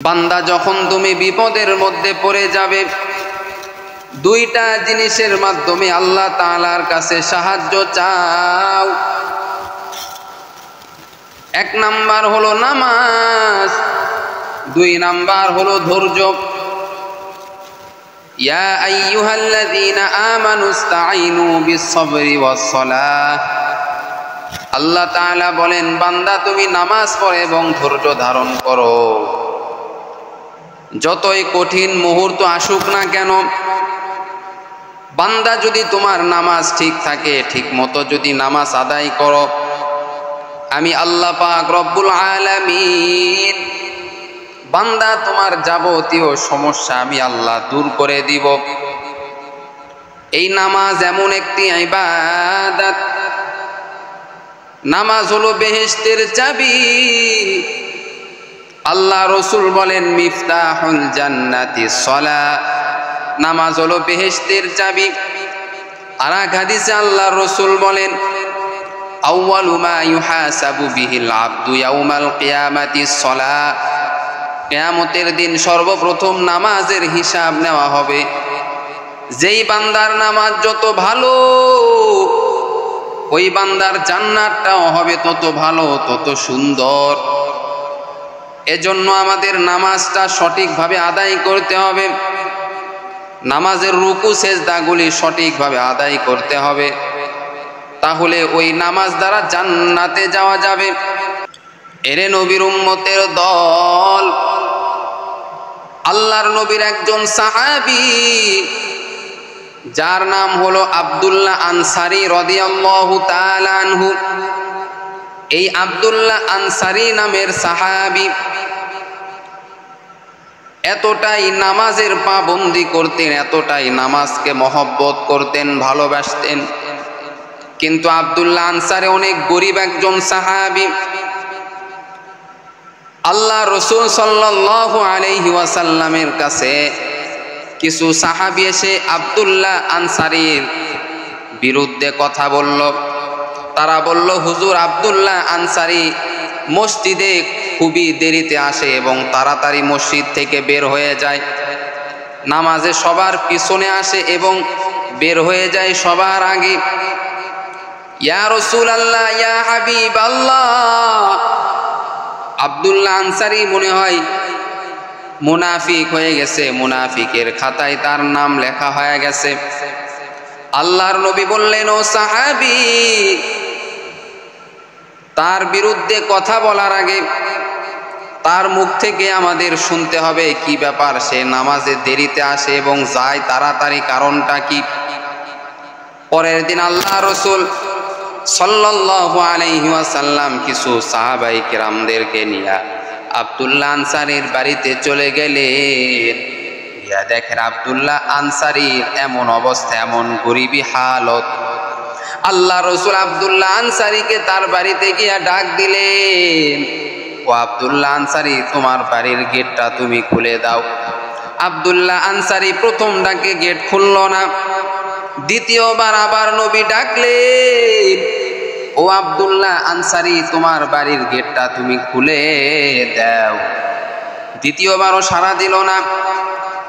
বান্দা যখন তুমি বিপদের মধ্যে পড়ে যাবে, দুইটা জিনিসের মাধ্যমে আল্লাহ তাআলার কাছে সাহায্য চাও। এক নাম্বার হলো নামাজ, দুই নাম্বার হলো ধৈর্য। ইয়া আইয়ুহাল্লাযীনা আমানুস্তাঈনু বিস-সাবরি ওয়াস-সালাহ। আল্লাহ তাআলা বলেন, বান্দা তুমি নামাজ পড়ো এবং ধৈর্য ধারণ করো। যতই কঠিন মুহূর্ত আসুক না কেন, বান্দা যদি তোমার নামাজ ঠিক থাকে, ঠিক মতো যদি নামাজ আদায় করো, আমি আল্লাহ পাক রব্বুল আলামিন বান্দা তোমার যাবতীয় সমস্যা আমি আল্লাহ দূর করে দিব। এই নামাজ এমন একটি ইবাদত, নামাজ হলো বেহেশতের চাবি। আল্লাহ রসুল বলেন, মিফতাহুল জান্নাতিস সালাহ, নামাজ হলো বেহেশতের চাবি। আর এক হাদিসে আল্লাহ রসুল বলেন, আউয়ালু মা ইউহাসাবু বিহিল আবদু ইয়াউমাল কিয়ামাতিস সালাহ, কিয়ামতের দিন সর্বপ্রথম নামাজের হিসাব নেওয়া হবে। যেই বান্দার নামাজ যত ভালো, ওই বান্দার জান্নাতটাও হবে তত ভালো, তত সুন্দর। এজন্য আমাদের নামাজটা সঠিকভাবে আদায় করতে হবে, নামাজের রুকু সেজদাগুলি সঠিকভাবে আদায় করতে হবে, তাহলে ওই নামাজ দ্বারা জান্নাতে যাওয়া যাবে। এরে নবীর উম্মতের দল, আল্লাহর নবীর একজন সাহাবী যার নাম হলো আব্দুল্লাহ আনসারী রাদিয়াল্লাহু তাআলা আনহু। এই আব্দুল্লাহ আনসারী নামের সাহাবী এতটাই নামাজের পাবন্দি করতেন, এতটাই নামাজকে মহব্বত করতেন, ভালোবাসতেন। কিন্তু আব্দুল্লাহ আনসারী অনেক গরিব একজন সাহাবী। আল্লাহ রসুল সাল্লাল্লাহু আলাইহি ওয়াসাল্লামের কাছে কিছু সাহাবী এসে আব্দুল্লাহ আনসারীর বিরুদ্ধে কথা বলল। তারা বলল, হুজুর, আব্দুল্লাহ আনসারী মসজিদে খুবই দেরিতে আসে এবং তাড়াতাড়ি মসজিদ থেকে বের হয়ে যায়, নামাজে সবার পিছনে আসে এবং বের হয়ে যায় সবার আগে। ইয়া রাসূলুল্লাহ, ইয়া হাবিবাল্লাহ, আব্দুল্লাহ আনসারী মনে হয় মুনাফিক হয়ে গেছে, মুনাফিকের খাতায় তার নাম লেখা হয়ে গেছে। আল্লাহর নবী বললেন, ও সাহাবী, তার বিরুদ্ধে কথা বলার আগে তার মুখ থেকে আমাদের শুনতে হবে কি ব্যাপার, সে নামাজে দেরিতে আসে এবং যায় তাড়াতাড়ি, কারণটা কি। পরের দিন আল্লাহ রসুল সাল্লাল্লাহু আলাইহি ওয়াসাল্লাম কিছু সাহাবায়ে কেরামদেরকে নিয়ে আব্দুল্লাহ আনসারীর বাড়িতে চলে গেলেন। গিয়া দেখেন আব্দুল্লাহ আনসারীর এমন অবস্থা, এমন গরিবী হালত। আল্লাহ রসুল আব্দুল্লাহ আনসারীকে তার বাড়িতে গিয়া ডাক দিলেন, ও আব্দুল্লাহ আনসারী, তোমার বাড়ির গেটটা তুমি খুলে দাও। আব্দুল্লাহ আনসারী প্রথম ডাকে গেট খুলল না। দ্বিতীয়বার আবার নবী ডাকলেন, ও আব্দুল্লাহ আনসারী, তোমার বাড়ির গেটটা তুমি খুলে দাও। দ্বিতীয়বারও সাড়া দিল না।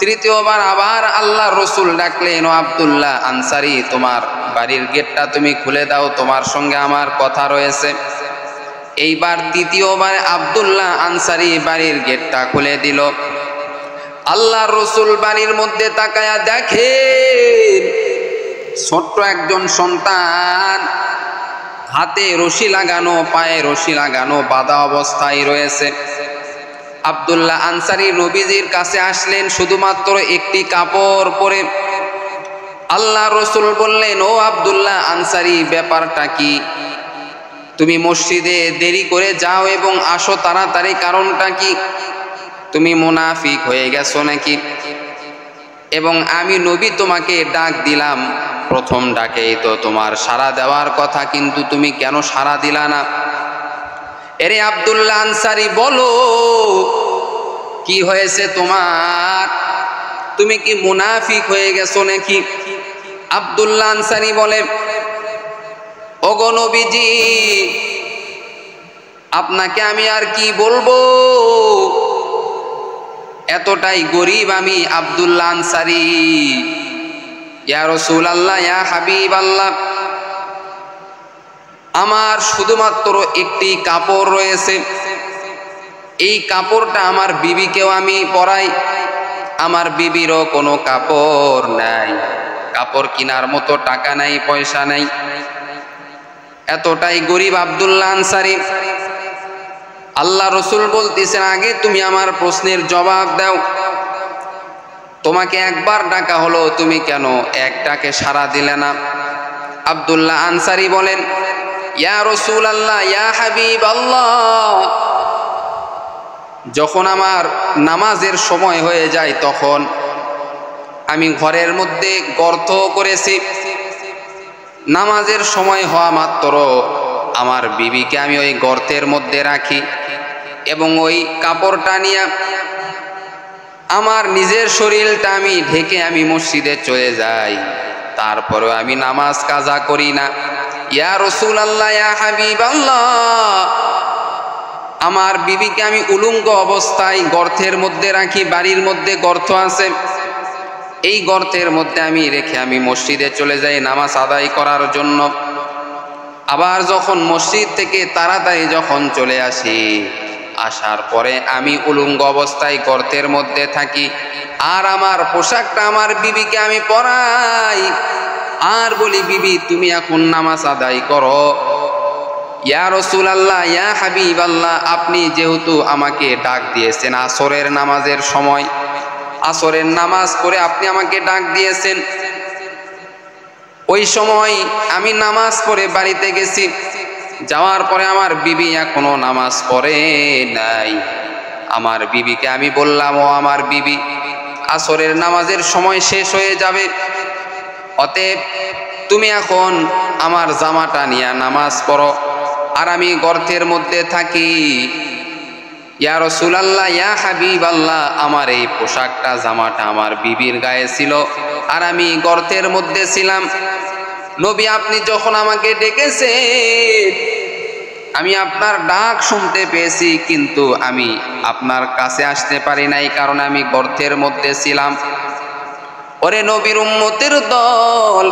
তৃতীয়বার আবার আল্লাহ রসুল ডাকলেন, ও আব্দুল্লাহ আনসারী, তোমার বাড়ির গেটটা তুমি খুলে দাও, তোমার সঙ্গে আমার কথা রয়েছে। এইবার তৃতীয়বার আব্দুল্লাহ আনসারী বাড়ির গেটটা খুলে দিল। আল্লাহ রসুল বাড়ির মধ্যে তাকায়া দেখেন ছোট্ট একজন সন্তান, হাতে রশি লাগানো, পায়ে রশি লাগানো, বাঁধা অবস্থায় রয়েছে। আব্দুল্লাহ আনসারী নবীজির কাছে আসলেন শুধুমাত্র একটি কাপড় পরে। আল্লাহ রসুল বললেন, ও আব্দুল্লাহ আনসারী, ব্যাপারটা কি? তুমি মসজিদে দেরি করে যাও এবং আসো তাড়াতাড়ি, কারণটা কি? তুমি মুনাফিক হয়ে গেছো নাকি? এবং আমি নবী তোমাকে ডাক দিলাম, প্রথম ডাকেই তো তোমার সাড়া দেওয়ার কথা, কিন্তু তুমি কেন সাড়া দিলা না? এরে আব্দুল্লাহ আনসারী, বলো কি হয়েছে তোমার? তুমি কি মুনাফিক হয়ে গেছো নাকি? আব্দুল্লাহ আনসারী বলে, ওগো নবীজি, আপনাকে আমি আর কি বলবো? এতটাই গরিব আমি আব্দুল্লাহ আনসারী। ইয়া রাসূলুল্লাহ, ইয়া হাবিবাল্লাহ, আমার শুধুমাত্র একটি কাপড় রয়েছে, এই কাপড়টা আমার বিবিকেও আমি পরাই, আমার বিবিরও কোনো কাপড় নাই, কাপড় কেনার মতো টাকা নাই, পয়সা নাই। এতটাই গরিব আব্দুল্লাহ আনসারী। আল্লাহ রসুল বলতেছেন, আগে তুমি আমার প্রশ্নের জবাব দাও। তোমাকে একবার ডাকা হলো, তুমি কেন এক ডাকে সাড়া দিলে না? আব্দুল্লাহ আনসারী বলেন, ইয়া রাসূলুল্লাহ, ইয়া হাবিবাল্লাহ, যখন আমার নামাজের সময় হয়ে যায় তখন আমি ঘরের মধ্যে গর্ত করেছি, নামাজের সময় হওয়া মাত্র আমার বিবিকে আমি ওই গর্তের মধ্যে রাখি এবং ওই কাপড়টা নিয়ে আমার নিজের শরীরটা আমি ঢেকে আমি মসজিদে চলে যাই, তারপরেও আমি নামাজ কাজা করি না। ইয়া রাসূলুল্লাহ, ইয়া হাবিবাল্লাহ, আমার বিবিকে আমি উলঙ্গ অবস্থায় গর্তের মধ্যে রাখি, বাড়ির মধ্যে গর্ত আছে, এই গর্তের মধ্যে আমি রেখে আমি মসজিদে চলে যাই নামাজ আদায় করার জন্য। আবার যখন মসজিদ থেকে তাড়াতাড়ি যখন চলে আসি, আসার পরে আমি উলঙ্গ অবস্থায় গর্তের মধ্যে থাকি, আর আমার পোশাকটা আমার বিবিকে আমি পরাই, আর বলি, বিবি তুমি এখন নামাজ আদায় করো। ইয়া রাসূলুল্লাহ, ইয়া হাবিবাল্লাহ, আপনি যেহেতু আমাকে ডাক দিয়েছেন আসরের নামাজের সময়, আসরের নামাজ পড়ে আপনি আমাকে ডাক দিয়েছেন, ওই সময় আমি নামাজ পড়ে বাড়িতে গেছি, যাওয়ার পরে আমার বিবি এখনো নামাজ পড়ে নাই। আমার বিবিকে আমি বললাম, ও আমার বিবি, আসরের নামাজের সময় শেষ হয়ে যাবে, অতএব তুমি এখন আমার জামাটা নিয়ে নামাজ পড়ো, আর আমি গর্তের মধ্যে থাকি। ইয়া রাসূলুল্লাহ, ইয়া হাবিবাল্লাহ, আমার এই পোশাকটা জামাটা আমার বিবির গায়ে ছিল, আর আমি গর্তের মধ্যে ছিলাম। নবী, আপনি যখন আমাকে ডেকেছেন আমি আপনার ডাক শুনতে পেয়েছি, কিন্তু আমি আপনার কাছে আসতে পারি নাই, কারণ আমি গর্তের মধ্যে ছিলাম। ওরে নবীর উম্মতের দল,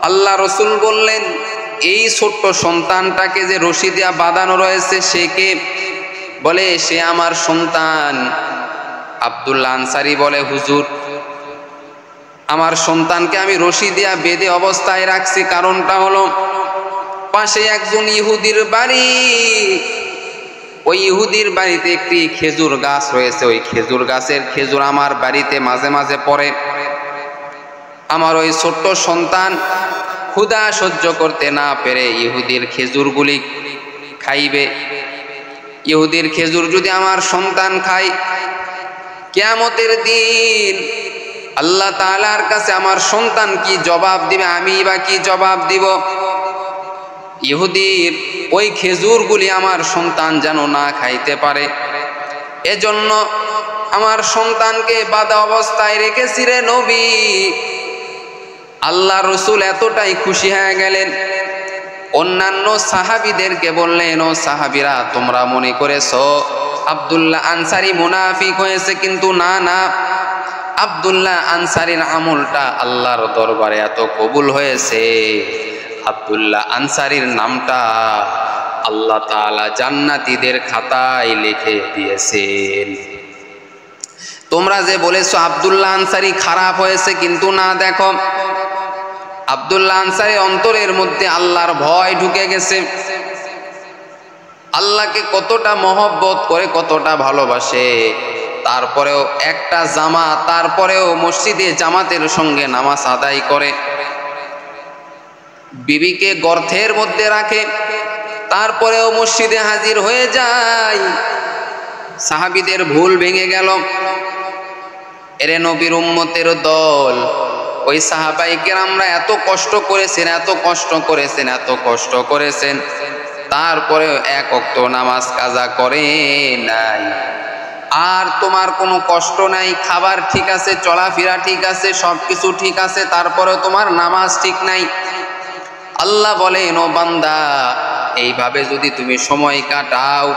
আল্লাহ রসুল বললেন, এই ছোট্ট সন্তানটাকে যে রশি দিয়া বাঁধানো রয়েছে সে কে? বলে, সে আমার সন্তান। আব্দুল্লাহ আনসারী বলে, হুজুর, আমার সন্তানকে আমি রশি দিয়া বেঁধে অবস্থায় রাখছি, কারণটা হলো পাশে একজন ইহুদির বাড়ি, ওই ইহুদির বাড়িতে একটি খেজুর গাছ রয়েছে, ওই খেজুর গাছের খেজুর আমার বাড়িতে মাঝে মাঝে পড়ে। আমার ওই ছোট্ট সন্তান ক্ষুধা সহ্য করতে না পেরে ইহুদির খেজুরগুলি খাইবে। ইহুদির খেজুর যদি আমার সন্তান খায়, কিয়ামতের দিন আল্লাহ তাআলার কাছে আমার সন্তান কি জবাব দিবে, আমি বা কি জবাব দিব? ইহুদির ওই খেজুরগুলি আমার সন্তান যেন না খাইতে পারে, এজন্য আমার সন্তানকে বাঁধা অবস্থায় রেখেছি রে নবী। আল্লাহ রসুল এতটাই খুশি হয়ে গেলেন, অন্যান্য সাহাবীদেরকে বললেন, ও সাহাবীরা, তোমরা মনে করেছো আব্দুল্লাহ আনসারী মুনাফিক হয়েছে, কিন্তু না না, আব্দুল্লাহ আনসারীর আমলটা আল্লাহর দরবারে এত কবুল হয়েছে, আব্দুল্লাহ আনসারীর নামটা আল্লাহ তাআলা জান্নাতীদের খাতায় লিখে দিয়েছেন। তোমরা যে বলেছো আব্দুল্লাহ আনসারী খারাপ হয়েছে, কিন্তু না, দেখো আব্দুল্লাহ আনসারী অন্তরের মধ্যে আল্লাহর ভয় ঢুকে গেছে, আল্লাহকে কতটা মহব্বত করে, কতটা ভালোবাসে, তারপরেও একটা জামা, তারপরেও মসজিদে জামাতের সঙ্গে নামাজ আদায় করে, বিবিকে গর্তের মধ্যে রাখে, তারপরেও মসজিদে হাজির হয়ে যায়। সাহাবীদের ভুল ভেঙে গেল। এরে নবীর উম্মতের দল, ওই সাহাবায়ে কেরামরা এত কষ্ট করেছেন, এত কষ্ট করেছেন, এত কষ্ট করেছেন, তারপরেও এক ওয়াক্ত নামাজ কাজা করে নাই। আর তোমার কোনো কষ্ট নাই, খাবার ঠিক আছে, চলাফেরা ঠিক আছে, সবকিছু ঠিক আছে, তারপরেও তোমার নামাজ ঠিক নাই। আল্লাহ বলেন, ও বান্দা, এইভাবে যদি তুমি সময় কাটাও,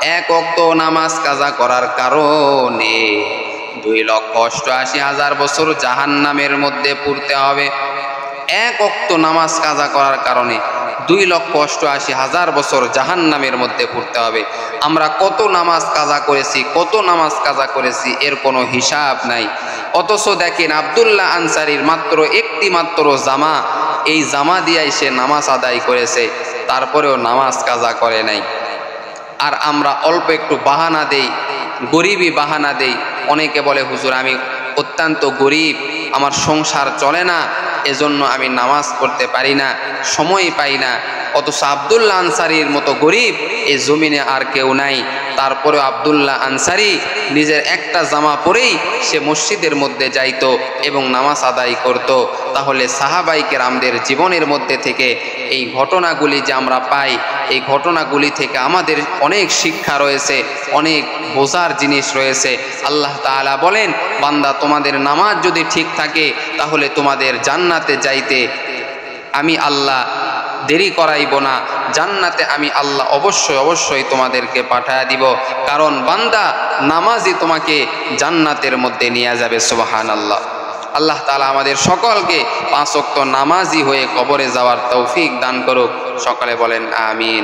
এক ওয়াক্ত নামাজ কাজা করার কারণে 2,88,000 বছর জাহান্নামের মধ্যে পড়তে হবে। এক ওয়াক্ত নামাজ কাজা করার কারণে 2,88,000 বছর জাহান্নামের মধ্যে পড়তে হবে। আমরা কত নামাজ কাজা করেছি এর কোনো হিসাব নাই। অথচ দেখেন আব্দুল্লাহ আনসারীর মাত্র একটি মাত্র জামা, এই জামা দিয়াই সে নামাজ আদায় করেছে, তারপরেও নামাজ কাজা করে নাই। আর আমরা অল্প একটু বাহানা দেই, গরিবই বাহানা দেই। অনেকে বলে হুজুর আমি অত্যন্ত গরিব, আমার সংসার চলে না, এজন্য আমি নামাজ পড়তে পারি না, সময় পাই না। অথচ আব্দুল্লাহ আনসারীর মতো গরিব এই জমিনে আর কেউ নাই। তারপরে আব্দুল্লাহ আনসারী নিজের একটা জামা পরেই সে মসজিদের মধ্যে যাইতো এবং নামাজ আদায় করত। তাহলে সাহাবায়ে কেরামদের জীবনের মধ্যে থেকে এই ঘটনাগুলি যে আমরা পাই, এই ঘটনাগুলি থেকে আমাদের অনেক শিক্ষা রয়েছে, অনেক বোঝার জিনিস রয়েছে। আল্লাহ তাআলা বলেন, বান্দা তোমাদের নামাজ যদি ঠিক থাকে তাহলে তোমাদের জান্নাতে যাইতে আমি আল্লাহ দেরি করাইব না, জান্নাতে আমি আল্লাহ অবশ্যই তোমাদেরকে পাঠায়া দিব। কারণ বান্দা নামাজই তোমাকে জান্নাতের মধ্যে নিয়ে যাবে। সুবহানাল্লাহ। আল্লাহ তাআলা আমাদের সকলকে 5 ওয়াক্ত নামাজি হয়ে কবরে যাওয়ার তৌফিক দান করুক। সকলে বলেন আমিন।